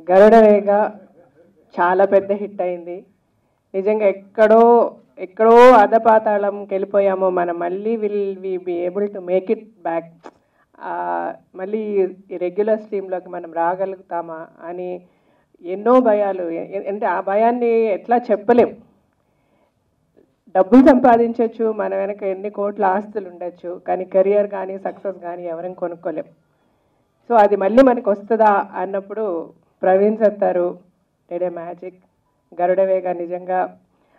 గరుడవేగ చాలా పెద్ద హిట్ అయింది. నిజంగా ఎక్కడో ఎక్కడో అధపాతాళంకి వెళ్ళిపోయామో మనం మళ్ళీ we be able to make it back, మళ్ళీ రెగ్యులర్ స్ట్రీమ్లోకి మనం రాగలుగుతామా అని ఎన్నో భయాలు. అంటే ఆ భయాన్ని ఎట్లా చెప్పలేం. డబ్బులు సంపాదించవచ్చు, మన వెనక ఎన్ని కోట్ల ఆస్తులు ఉండొచ్చు, కానీ కెరియర్ కానీ సక్సెస్ కానీ ఎవరం కొనుక్కోలేం. సో అది మళ్ళీ మనకు వస్తుందా అన్నప్పుడు ప్రవీణ్ సత్తారు డెడే మ్యాజిక్. గరుడవేగ నిజంగా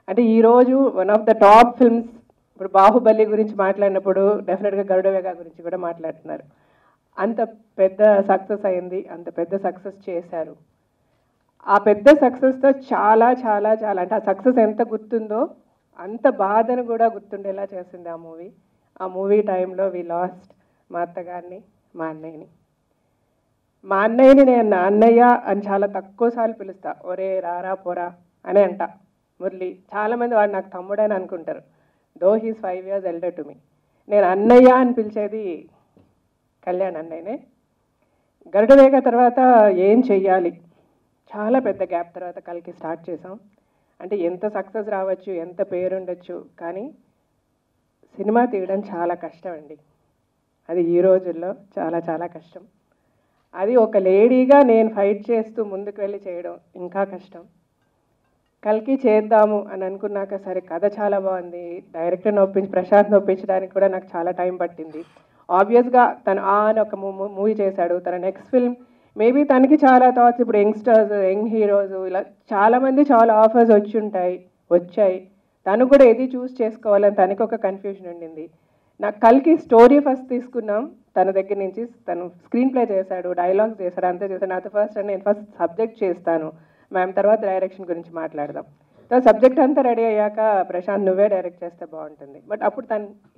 అంటే ఈరోజు one of the top films. ఇప్పుడు బాహుబలి గురించి మాట్లాడినప్పుడు డెఫినెట్గా గరుడవేగ గురించి కూడా మాట్లాడుతున్నారు. అంత పెద్ద సక్సెస్ అయింది, అంత పెద్ద సక్సెస్ చేశారు. ఆ పెద్ద సక్సెస్తో చాలా చాలా చాలా అంటే ఆ సక్సెస్ ఎంత గుర్తుందో అంత బాధను కూడా గుర్తుండేలా చేసింది ఆ మూవీ. ఆ మూవీ టైంలో వి లాస్ట్ మా అత్తగారిని, మా అన్నయ్యని. మా అన్నయ్యని నేను అన్నయ్య అని చాలా తక్కువసార్లు పిలుస్తా. ఒరే రారా పోరా అని అంట. మురళి చాలామంది వాడు నాకు తమ్ముడని అనుకుంటారు. Though he's 5 years elder to me. నేను అన్నయ్య అని పిలిచేది కళ్యాణ్ అన్నయ్యనే. గరుడవేగ తర్వాత ఏం చెయ్యాలి, చాలా పెద్ద గ్యాప్ తర్వాత కల్కి స్టార్ట్ చేసాం. అంటే ఎంత సక్సెస్ రావచ్చు, ఎంత పేరు ఉండొచ్చు, కానీ సినిమా తీయడం చాలా కష్టం అండి. అది ఈ రోజుల్లో చాలా చాలా కష్టం. అది ఒక లేడీగా నేను ఫైట్ చేస్తూ ముందుకు వెళ్ళి చేయడం ఇంకా కష్టం. కల్కి చేద్దాము అని అనుకున్నాక సరే కథ చాలా బాగుంది, డైరెక్టర్ని ఒప్పించి ప్రశాంత్ని ఒప్పించడానికి కూడా నాకు చాలా టైం పట్టింది. ఆబ్వియస్గా తను అని ఒక మూవీ చేశాడు. తన నెక్స్ట్ ఫిల్మ్ మేబీ తనకి చాలా థాట్స్, ఇప్పుడు యంగ్స్టర్స్, యంగ్ హీరోస్ ఇలా చాలామంది చాలా ఆఫర్స్ వచ్చాయి. తను కూడా ఏది చూస్ చేసుకోవాలని తనకి ఒక కన్ఫ్యూజన్ ఉండింది. నాకు కల్కి స్టోరీ ఫస్ట్ తీసుకున్నాం తన దగ్గర నుంచి. తను స్క్రీన్ ప్లే చేశాడు, డైలాగ్స్ చేశాడు, అంతే చేశాడు. నాతో నేను ఫస్ట్ సబ్జెక్ట్ చేస్తాను మ్యామ్, తర్వాత డైరెక్షన్ గురించి మాట్లాడదాం. తర్వాత సబ్జెక్ట్ అంతా రెడీ అయ్యాక ప్రశాంత్ నువ్వే డైరెక్ట్ చేస్తే బాగుంటుంది. బట్ అప్పుడు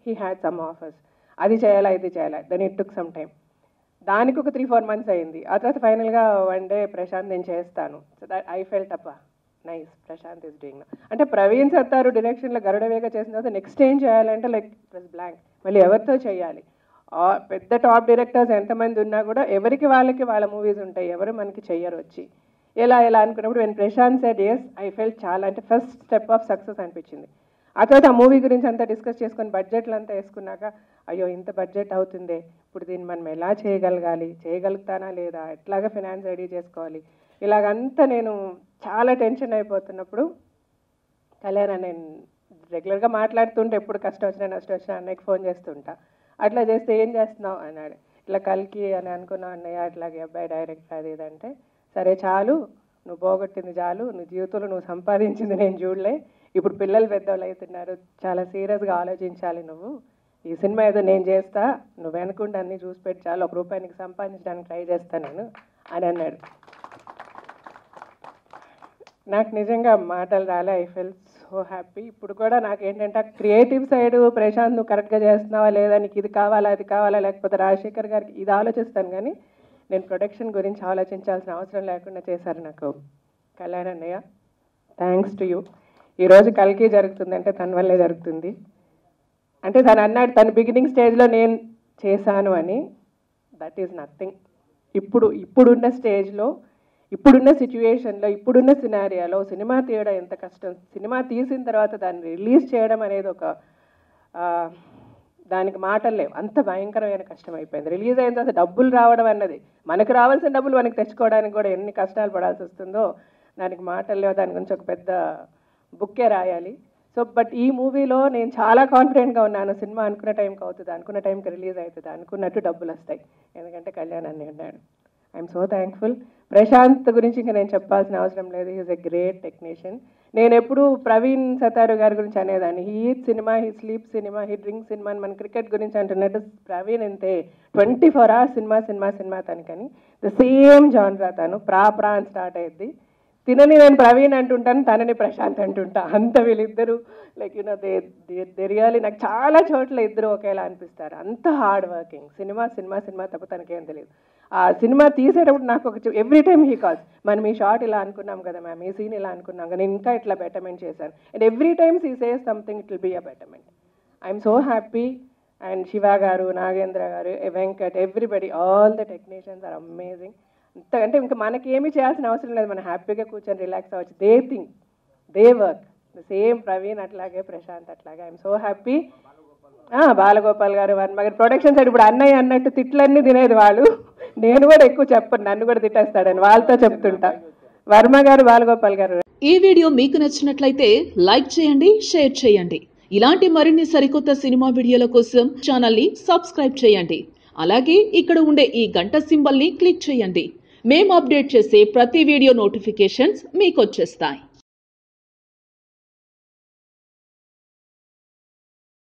హీ హ్యాడ్ సమ్ ఆఫర్స్, అది చేయాలా ఇది చేయాలా, then it took some time. దానికి ఒక 3-4 months అయింది. ఆ తర్వాత ఫైనల్గా వన్ డే ప్రశాంత్ నేను చేస్తాను. సో దట్ ఐ ఫెల్ట్ అప్ప నైస్ ప్రశాంత్ ఈస్ డూయింగ్. అంటే ప్రవీణ్ సత్తారు డైరెక్షన్లో గరుడవేగ చేసిన తర్వాత నెక్స్ట్ ఏం చేయాలంటే లైక్ ఇట్ వాజ్ బ్లాంక్. మళ్ళీ ఎవరితో చేయాలి? పెద్ద టాప్ డైరెక్టర్స్ ఎంతమంది ఉన్నా కూడా ఎవరికి వాళ్ళ మూవీస్ ఉంటాయి, ఎవరు మనకి చెయ్యరు వచ్చి. ఎలా అనుకున్నప్పుడు when Prashanth said yes, I felt చాలా అంటే ఫస్ట్ స్టెప్ ఆఫ్ సక్సెస్ అనిపించింది. ఆ తర్వాత ఆ మూవీ గురించి అంతా డిస్కస్ చేసుకొని బడ్జెట్లు అంతా వేసుకున్నాక అయ్యో ఇంత బడ్జెట్ అవుతుందే, ఇప్పుడు దీన్ని మనం ఎలా చేయగలుగుతానా లేదా, ఎట్లాగా ఫినాన్స్ రెడీ చేసుకోవాలి, ఇలాగంతా నేను చాలా టెన్షన్ అయిపోతున్నప్పుడు కళ్యాణ్ నేను రెగ్యులర్గా మాట్లాడుతుంటే ఎప్పుడు కష్టం వచ్చినా నష్టం వచ్చినా అన్నయ్యకి ఫోన్ చేస్తుంటా. అట్లా చేస్తే ఏం చేస్తున్నావు అన్నాడు. ఇట్లా కల్కి అని అనుకున్నావు అన్నయ్య, అట్లాగే అబ్బాయి డైరెక్ట్ అది ఇదంటే సరే చాలు, నువ్వు పోగొట్టింది చాలు, నీ జీవితంలో నువ్వు సంపాదించింది నేను చూడలే, ఇప్పుడు పిల్లలు పెద్దవాళ్ళు అవుతున్నారు, చాలా సీరియస్గా ఆలోచించాలి నువ్వు. ఈ సినిమా ఏదో నేను చేస్తా, నువ్వు వెనకుండా అన్నీ చూసి పెట్టి చాలు, ₹1 నీకు సంపాదించడానికి ట్రై చేస్తాను నేను అని అన్నాడు. నాకు నిజంగా మాటలు రాలే. I felt so happy. ఇప్పుడు కూడా నాకు ఏంటంటే క్రియేటివ్ సైడ్ ప్రశాంత్ నువ్వు కరెక్ట్గా చేస్తున్నావా లేదా, నీకు ఇది కావాలా అది కావాలా, లేకపోతే రాజశేఖర్ గారికి ఇది ఆలోచిస్తాను, కానీ నేను ప్రొడక్షన్ గురించి ఆలోచించాల్సిన అవసరం లేకుండా చేశారు నాకు కళ్యాణ్ అన్నయ్య. Thanks to you. ఈరోజు కల్కి జరుగుతుందంటే తన వల్లే జరుగుతుంది. అంటే తను అన్నాడు తను బిగినింగ్ స్టేజ్లో నేను చేశాను అని, దట్ ఈజ్ నథింగ్. ఇప్పుడున్న స్టేజ్లో, ఇప్పుడున్న సిచ్యువేషన్లో, ఇప్పుడున్న సినారియాలో సినిమా తీయడం ఎంత కష్టం, సినిమా తీసిన తర్వాత దాన్ని రిలీజ్ చేయడం అనేది ఒక దానికి మాటలు లేవు, అంత భయంకరమైన కష్టం అయిపోయింది. రిలీజ్ అయిన తర్వాత డబ్బులు రావడం అన్నది, మనకు రావాల్సిన డబ్బులు మనకి తెచ్చుకోవడానికి కూడా ఎన్ని కష్టాలు పడాల్సి వస్తుందో దానికి మాటలు లేవు. దాని గురించి ఒక పెద్ద బుక్కే రాయాలి. సో బట్ ఈ మూవీలో నేను చాలా కాన్ఫిడెంట్గా ఉన్నాను. సినిమా అనుకున్న టైంకి అవుతుంది, అనుకున్న టైంకి రిలీజ్ అవుతుంది, అనుకున్నట్టు డబ్బులు వస్తాయి, ఎందుకంటే కళ్యాణ్ అన్నీ ఉన్నాడు. I'm so thankful. ప్రశాంత్ గురించి ఇంకా నేను చెప్పాల్సిన అవసరం లేదు. He's a great technician. నేను ఎప్పుడు ప్రవీణ్ సతారు గారి గురించి అనేదాన్ని, he eat cinema, he sleep cinema, he drink cinema అని మన క్రికెట్ గురించి అంటున్నట్టు ప్రవీణ్ అంతే 24 hours సినిమా తనకని. ద సేమ్ జాన్రా తను ప్రా అని స్టార్ట్ అయ్యింది. తినని నేను ప్రవీణ్ అంటుంటాను, తనని ప్రశాంత్ అంటుంటా. అంత వీళ్ళిద్దరూ లైక్ యూనో దే రియల్లీ నాకు చాలా చోట్ల ఇద్దరు ఒకేలా అనిపిస్తారు. అంత హార్డ్ వర్కింగ్. సినిమా తప్ప తనకేం తెలియదు. ఆ సినిమా తీసేటప్పుడు నాకు ఒక ఎవ్రీ టైమ్ హీ కాల్స్, మనం ఈ షార్ట్ ఇలా అనుకున్నాం కదా మ్యామ్, ఈ సీన్ ఇలా అనుకున్నాం కదా, నేను ఇంకా ఇట్లా బెటర్మెంట్ చేశాను. And every time he says something, it will be a betterment. I'm so happy. And Shiva గారు, నాగేంద్ర గారు, Venkat, everybody, all the technicians are amazing. అంటే ఇంకా మనకేమీ చేయాల్సిన అవసరం లేదు, మనం హ్యాపీగా కూర్చొని రిలాక్స్ అవ్వచ్చు. They think, they work same. Praveen అట్లాగే, ప్రశాంత్ అట్లాగే. I'm so happy. బాలగోపాల్ గారు, వర్మ గారు, ప్రొడక్షన్ సైడ్ ఇప్పుడు అన్నయ్య అన్నట్టు తిట్లన్నీ తినేది వాళ్ళు. నేను కూడా ఎక్కువ చెప్పను, నన్ను కూడా తిట్టేస్తాడని వాళ్ళతో చెప్తుంటా. వర్మ గారు, బాలగోపాల్ గారు. ఈ వీడియో మీకు నచ్చినట్లయితే లైక్ చేయండి, షేర్ చేయండి. ఇలాంటి మరిన్ని సరికొత్త సినిమా వీడియోల కోసం ఛానల్ని సబ్స్క్రైబ్ చేయండి. అలాగే ఇక్కడ ఉండే ఈ గంట సింబల్ని క్లిక్ చేయండి. మేము అప్డేట్ చేసే ప్రతి వీడియో నోటిఫికేషన్స్ మీకు వచ్చేస్తాయి.